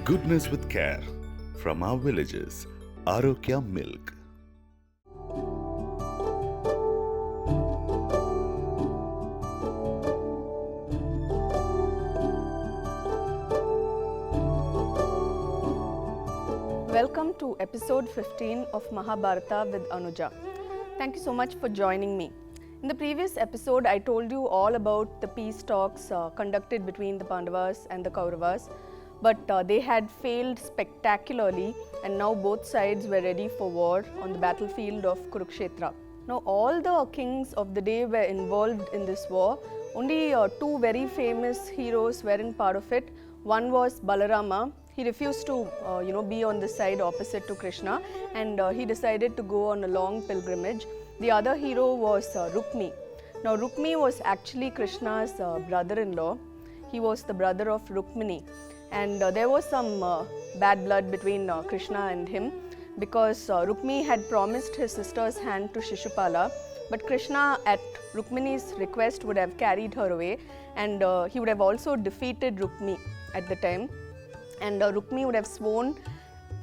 Goodness with care from our villages, Arokya Milk. Welcome to episode 15 of Mahabharata with Anuja. Thank you so much for joining me. In the previous episode, I told you all about the peace talks conducted between the Pandavas and the Kauravas, but they had failed spectacularly, and now both sides were ready for war on the battlefield of Kurukshetra. Now, all the kings of the day were involved in this war. Only two very famous heroes weren't part of it. One was Balarama. He refused to be on the side opposite to Krishna, and he decided to go on a long pilgrimage. The other hero was Rukmi. Now Rukmi was actually Krishna's brother-in-law. He was the brother of Rukmini, and there was some bad blood between Krishna and him, because Rukmi had promised his sister's hand to Shishupala, but Krishna at Rukmini's request would have carried her away, and he would have also defeated Rukmi at the time. And Rukmi would have sworn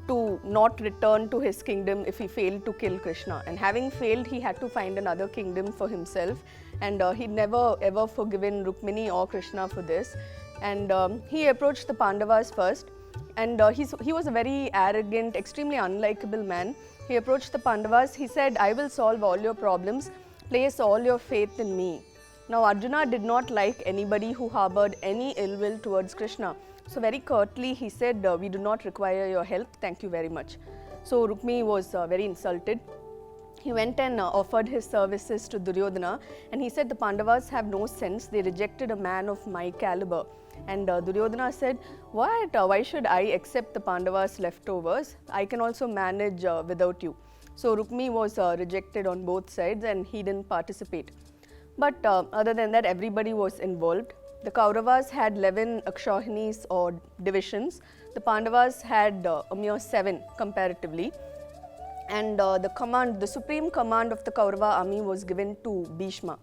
to not return to his kingdom if he failed to kill Krishna. And having failed, he had to find another kingdom for himself. And he'd never ever forgiven Rukmini or Krishna for this. And he approached the Pandavas first. And he was a very arrogant, extremely unlikable man. He approached the Pandavas. He said, "I will solve all your problems. Place all your faith in me." Now Arjuna did not like anybody who harbored any ill will towards Krishna. So very curtly he said, "We do not require your help, thank you very much." So Rukmi was very insulted. He went and offered his services to Duryodhana, and he said, "The Pandavas have no sense, they rejected a man of my caliber." And Duryodhana said, "What? Why should I accept the Pandavas' leftovers? I can also manage without you." So Rukmi was rejected on both sides, and he didn't participate. But other than that, everybody was involved. The Kauravas had 11 Akshahinis or divisions. The Pandavas had a mere 7 comparatively. And the supreme command of the Kaurava army was given to Bhishma.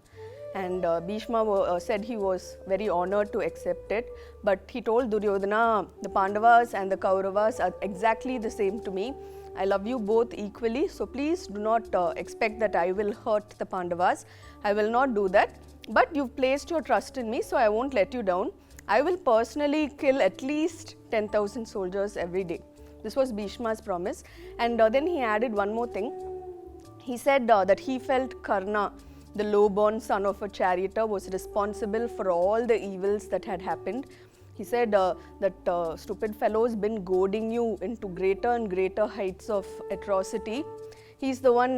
And Bhishma said he was very honored to accept it. But he told Duryodhana, "The Pandavas and the Kauravas are exactly the same to me. I love you both equally, so please do not expect that I will hurt the Pandavas. I will not do that. But you've placed your trust in me, so I won't let you down. I will personally kill at least 10,000 soldiers every day." This was Bhishma's promise. And then he added one more thing. He said that he felt Karna, the low-born son of a charioteer, was responsible for all the evils that had happened. He said that stupid fellow's been goading you into greater and greater heights of atrocity. He's the one,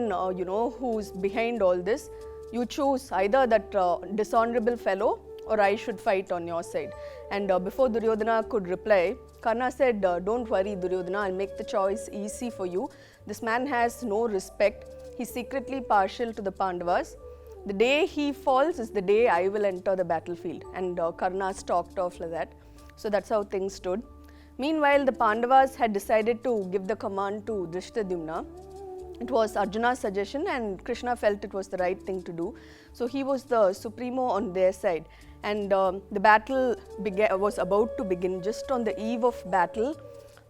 who's behind all this. You choose either that dishonorable fellow or I should fight on your side. And before Duryodhana could reply, Karna said, "Don't worry, Duryodhana, I'll make the choice easy for you. This man has no respect. He's secretly partial to the Pandavas. The day he falls is the day I will enter the battlefield." And Karna stalked off like that. So that's how things stood. Meanwhile, the Pandavas had decided to give the command to Drishtadyumna. It was Arjuna's suggestion, and Krishna felt it was the right thing to do. So he was the supremo on their side. And the battle was about to begin. Just on the eve of battle,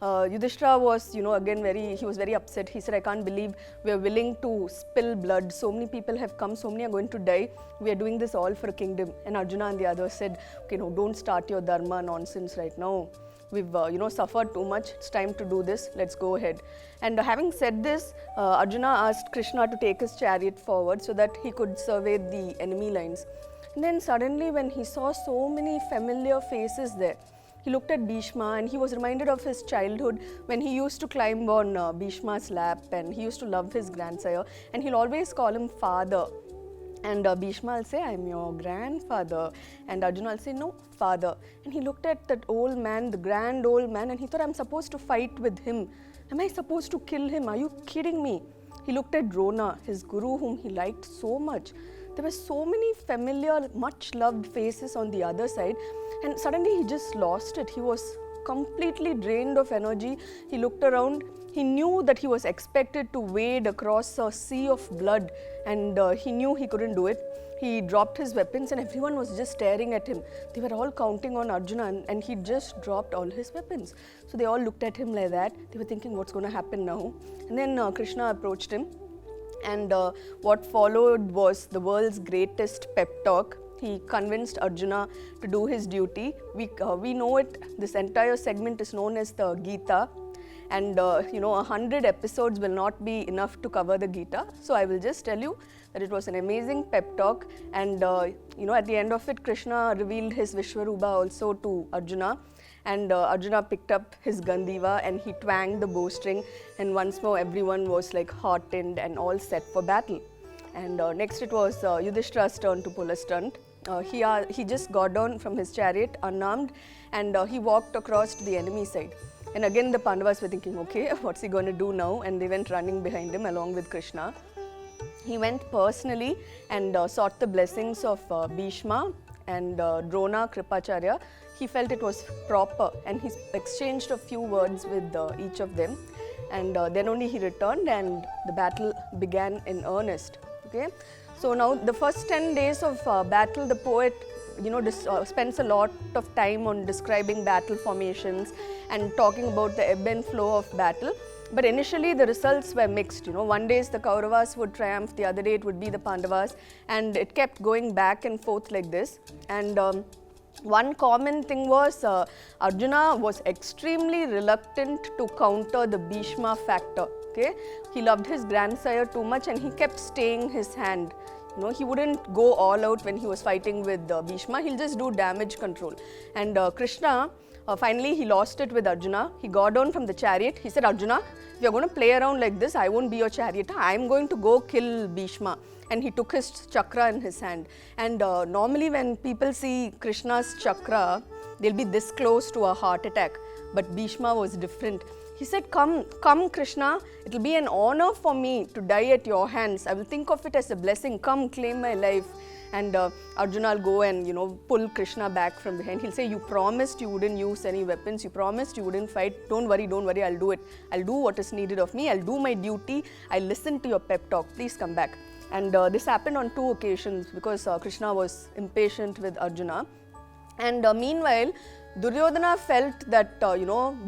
Yudhishthira was, again he was very upset. He said, "I can't believe we are willing to spill blood. So many people have come, so many are going to die. We are doing this all for a kingdom." And Arjuna and the others said, "Okay, no, don't start your dharma nonsense right now. We've suffered too much. It's time to do this. Let's go ahead." And having said this, Arjuna asked Krishna to take his chariot forward so that he could survey the enemy lines. And then suddenly, when he saw so many familiar faces there, he looked at Bhishma, and he was reminded of his childhood when he used to climb on Bhishma's lap, and he used to love his grandsire, and he'll always call him father. And Bhishma will say, "I'm your grandfather." And Arjuna will say, "No, father." And he looked at that old man, the grand old man, and he thought, "I'm supposed to fight with him. Am I supposed to kill him? Are you kidding me?" He looked at Drona, his guru, whom he liked so much. There were so many familiar, much loved faces on the other side. And suddenly he just lost it. He was completely drained of energy. He looked around. He knew that he was expected to wade across a sea of blood, and he knew he couldn't do it. He dropped his weapons and everyone was just staring at him. They were all counting on Arjuna, and he just dropped all his weapons. So they all looked at him like that. They were thinking, what's going to happen now? And then Krishna approached him, and what followed was the world's greatest pep talk. He convinced Arjuna to do his duty. We know it, this entire segment is known as the Gita. And 100 episodes will not be enough to cover the Gita. So I will just tell you that it was an amazing pep talk. And at the end of it, Krishna revealed his Vishwarupa also to Arjuna. And Arjuna picked up his Gandiva and he twanged the bowstring. And once more, everyone was like heartened and all set for battle. And next it was Yudhishthira's turn to pull a stunt. He just got down from his chariot unarmed, and he walked across to the enemy side. And again the Pandavas were thinking, okay, what's he going to do now? And they went running behind him along with Krishna. He went personally and sought the blessings of Bhishma and Drona, Kripacharya. He felt it was proper, and he exchanged a few words with each of them. And then only he returned and the battle began in earnest. Okay? So now the first 10 days of battle, the poet spends a lot of time on describing battle formations and talking about the ebb and flow of battle. But initially the results were mixed. One day the Kauravas would triumph, the other day it would be the Pandavas, and it kept going back and forth like this. And one common thing was Arjuna was extremely reluctant to counter the Bhishma factor. Okay? He loved his grandsire too much and he kept staying his hand. He wouldn't go all out when he was fighting with Bhishma. He'll just do damage control. And Krishna, finally he lost it with Arjuna. He got down from the chariot. He said, Arjuna, if you're going to play around like this, I won't be your charioteer. I'm going to go kill Bhishma. And he took his chakra in his hand. And normally when people see Krishna's chakra, they'll be this close to a heart attack. But Bhishma was different. He said, come Krishna, it will be an honor for me to die at your hands. I will think of it as a blessing. Come, claim my life. And Arjuna will go and, pull Krishna back from behind. He'll say, you promised you wouldn't use any weapons. You promised you wouldn't fight. Don't worry, I'll do it. I'll do what is needed of me. I'll do my duty. I'll listen to your pep talk. Please come back. And this happened on 2 occasions because Krishna was impatient with Arjuna. And meanwhile, Duryodhana felt that,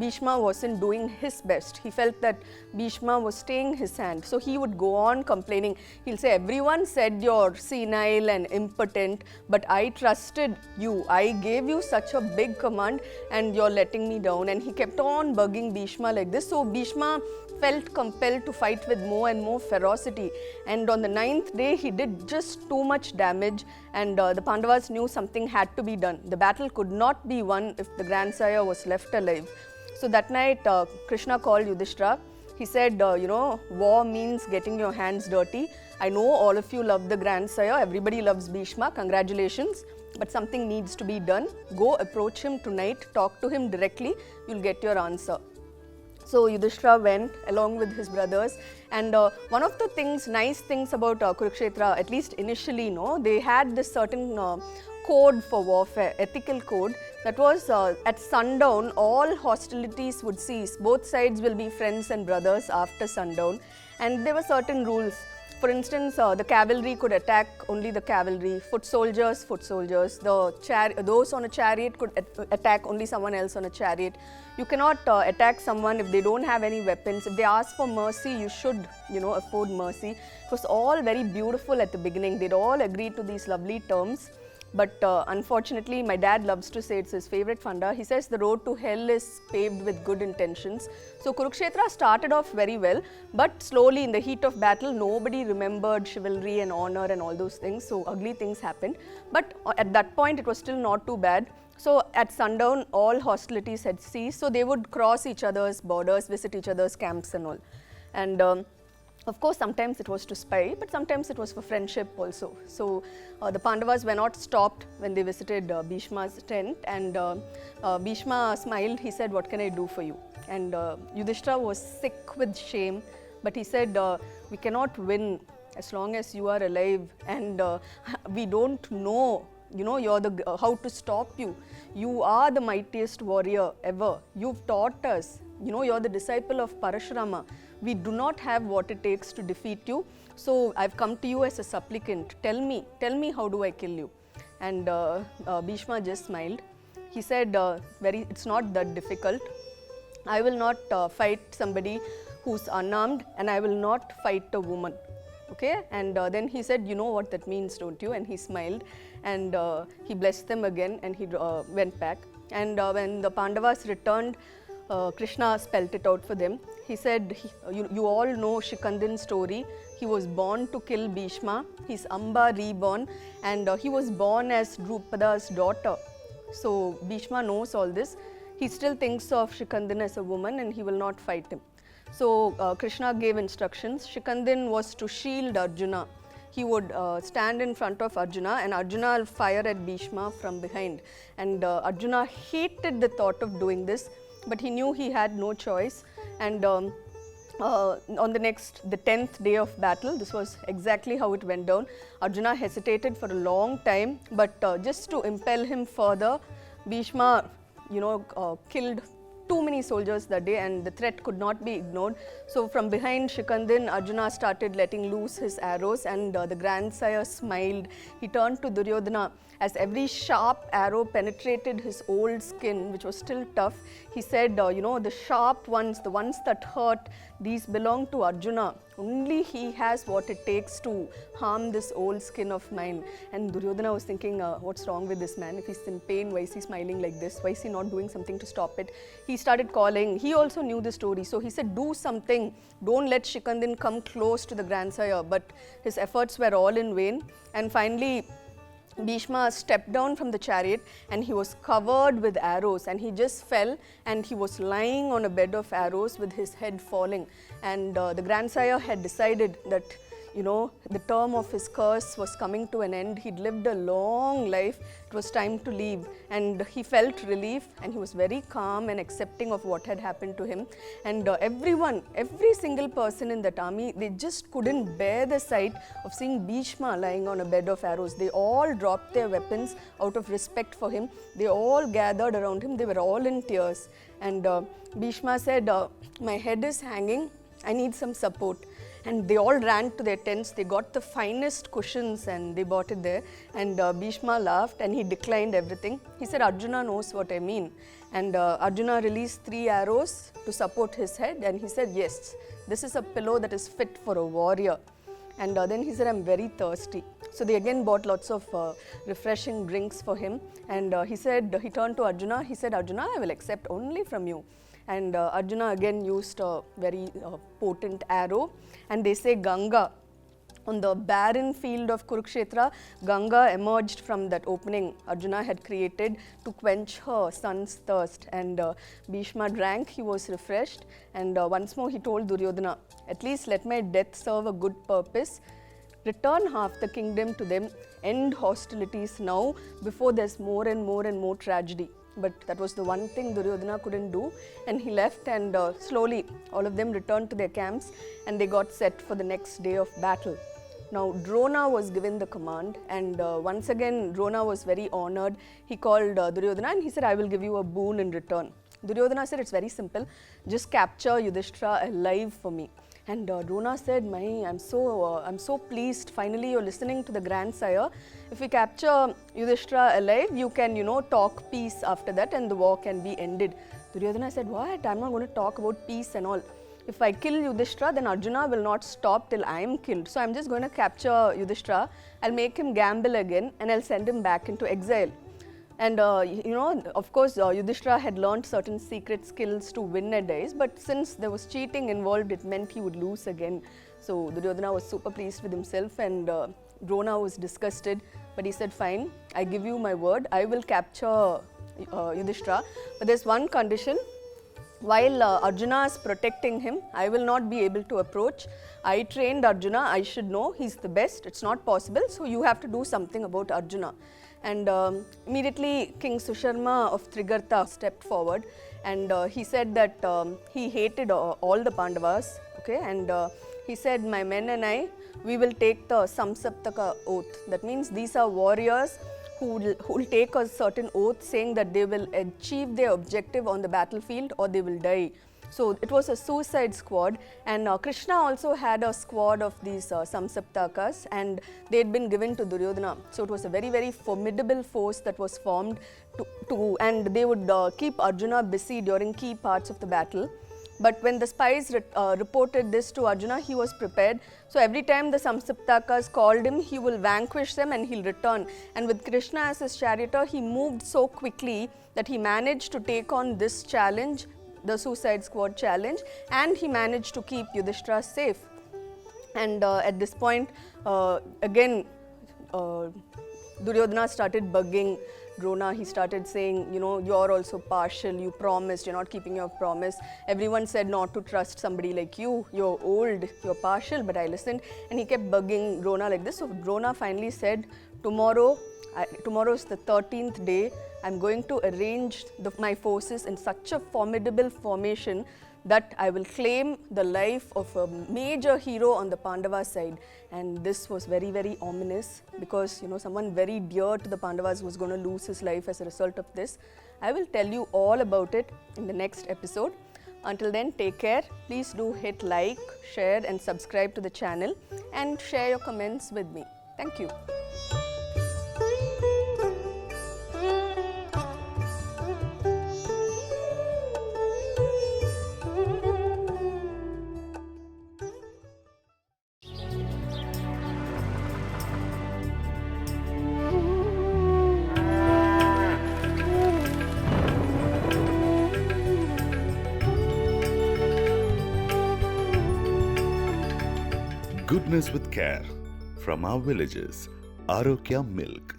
Bhishma wasn't doing his best. He felt that Bhishma was staying his hand. So he would go on complaining. He'll say, everyone said you're senile and impotent, but I trusted you. I gave you such a big command and you're letting me down. And he kept on bugging Bhishma like this. So Bhishma felt compelled to fight with more and more ferocity. And on the 9th day, he did just too much damage. And the Pandavas knew something had to be done. The battle could not be won if the grandsire was left alive. So that night, Krishna called Yudhishthira. He said, war means getting your hands dirty. I know all of you love the grandsire. Everybody loves Bhishma. Congratulations. But something needs to be done. Go approach him tonight. Talk to him directly. You'll get your answer. So Yudhishthira went along with his brothers, and one of the nice things about Kurukshetra, at least initially, they had this certain code for warfare, ethical code, that was at sundown, all hostilities would cease. Both sides will be friends and brothers after sundown, and there were certain rules. For instance, the cavalry could attack only the cavalry, foot soldiers, those on a chariot could attack only someone else on a chariot. You cannot attack someone if they don't have any weapons. If they ask for mercy, you should, afford mercy. It was all very beautiful at the beginning. They'd all agreed to these lovely terms. But unfortunately, my dad loves to say it's his favorite funda. He says the road to hell is paved with good intentions. So Kurukshetra started off very well, but slowly in the heat of battle, nobody remembered chivalry and honor and all those things. So ugly things happened. But at that point, it was still not too bad. So at sundown, all hostilities had ceased. So they would cross each other's borders, visit each other's camps and all. And of course, sometimes it was to spy, but sometimes it was for friendship also. So the Pandavas were not stopped when they visited Bhishma's tent, and Bhishma smiled. He said, "What can I do for you?" And Yudhishthira was sick with shame, but he said, "We cannot win as long as you are alive, and we don't know you're the how to stop you. You are the mightiest warrior ever. You've taught us. You're the disciple of Parashurama. We do not have what it takes to defeat you. So I've come to you as a supplicant. Tell me how do I kill you? And Bhishma just smiled. He said, it's not that difficult. I will not fight somebody who's unarmed, and I will not fight a woman. Okay, and then he said, you know what that means, don't you? And he smiled, and he blessed them again, and he went back. And when the Pandavas returned, Krishna spelt it out for them. He said, you all know Shikandin's story. He was born to kill Bhishma. He's Amba reborn, and he was born as Drupada's daughter. So Bhishma knows all this. He still thinks of Shikandin as a woman, and he will not fight him. So Krishna gave instructions. Shikandin was to shield Arjuna. He would stand in front of Arjuna, and Arjuna will fire at Bhishma from behind. And Arjuna hated the thought of doing this, but he knew he had no choice. And on the 10th day of battle, this was exactly how it went down. Arjuna hesitated for a long time, but just to impel him further, Bhishma, killed too many soldiers that day, and the threat could not be ignored. So from behind Shikandin, Arjuna started letting loose his arrows, and the grandsire smiled. He turned to Duryodhana. As every sharp arrow penetrated his old skin, which was still tough, he said, the sharp ones, the ones that hurt, these belong to Arjuna. Only he has what it takes to harm this old skin of mine. And Duryodhana was thinking, what's wrong with this man? If he's in pain, why is he smiling like this? Why is he not doing something to stop it? He started calling. He also knew the story. So he said, do something. Don't let Shikandin come close to the grandsire. But his efforts were all in vain. And finally, Bhishma stepped down from the chariot, and he was covered with arrows, and he just fell, and he was lying on a bed of arrows with his head falling. And the grandsire had decided that the term of his curse was coming to an end. He'd lived a long life. It was time to leave. And he felt relief, and he was very calm and accepting of what had happened to him. And every single person in that army, they just couldn't bear the sight of seeing Bhishma lying on a bed of arrows. They all dropped their weapons out of respect for him. They all gathered around him. They were all in tears. And Bhishma said, my head is hanging. I need some support. And they all ran to their tents. They got the finest cushions and they bought it there. And Bhishma laughed and he declined everything. He said, Arjuna knows what I mean. And Arjuna released 3 arrows to support his head. And he said, yes, this is a pillow that is fit for a warrior. And then he said, I'm very thirsty. So they again bought lots of refreshing drinks for him. And he turned to Arjuna. He said, Arjuna, I will accept only from you. And Arjuna again used a very potent arrow. And they say Ganga, on the barren field of Kurukshetra, Ganga emerged from that opening Arjuna had created to quench her son's thirst. And Bhishma drank, he was refreshed. And once more he told Duryodhana, at least let my death serve a good purpose. Return half the kingdom to them, end hostilities now before there's more and more tragedy. But that was the one thing Duryodhana couldn't do, and he left, and slowly all of them returned to their camps and they got set for the next day of battle. Now Drona was given the command, and once again Drona was very honored. He called Duryodhana and he said, I will give you a boon in return. Duryodhana said, it's very simple, just capture Yudhishthira alive for me. And Drona said, I'm so pleased. Finally, you're listening to the grandsire. If we capture Yudhishthira alive, you can, talk peace after that and the war can be ended. Duryodhana said, what? I'm not going to talk about peace and all. If I kill Yudhishthira, then Arjuna will not stop till I am killed. So I'm just going to capture Yudhishthira. I'll make him gamble again and I'll send him back into exile. And of course, Yudhishthira had learned certain secret skills to win at dice, but since there was cheating involved, it meant he would lose again. So Duryodhana was super pleased with himself, and Drona was disgusted, but he said, fine, I give you my word, I will capture Yudhishthira, but there's one condition. While Arjuna is protecting him, I will not be able to approach. I trained Arjuna, I should know, he's the best, it's not possible, so you have to do something about Arjuna. And immediately King Susharma of Trigarta stepped forward, and he said that he hated all the Pandavas, okay? And he said, my men and I, we will take the Samsaptaka oath. That means these are warriors who will take a certain oath saying that they will achieve their objective on the battlefield or they will die. So it was a suicide squad, and Krishna also had a squad of these Samsaptakas, and they had been given to Duryodhana. So it was a very, very formidable force that was formed and they would keep Arjuna busy during key parts of the battle. But when the spies reported this to Arjuna, he was prepared. So every time the Samsaptakas called him, he will vanquish them and he'll return. And with Krishna as his charioteer, he moved so quickly that he managed to take on this challenge, the Suicide Squad challenge, and he managed to keep Yudhishthira safe. And at this point, again, Duryodhana started bugging Drona. He started saying, you know, you're also partial, you promised, you're not keeping your promise. Everyone said not to trust somebody like you, you're old, you're partial, but I listened. And he kept bugging Drona like this. So Drona finally said, tomorrow is the 13th day, I'm going to arrange my forces in such a formidable formation that I will claim the life of a major hero on the Pandava side. And this was very, very ominous, because, you know, someone very dear to the Pandavas was going to lose his life as a result of this. I will tell you all about it in the next episode. Until then, take care. Please do hit like, share and subscribe to the channel, and share your comments with me. Thank you. Goodness with care from our villages. Arokya Milk.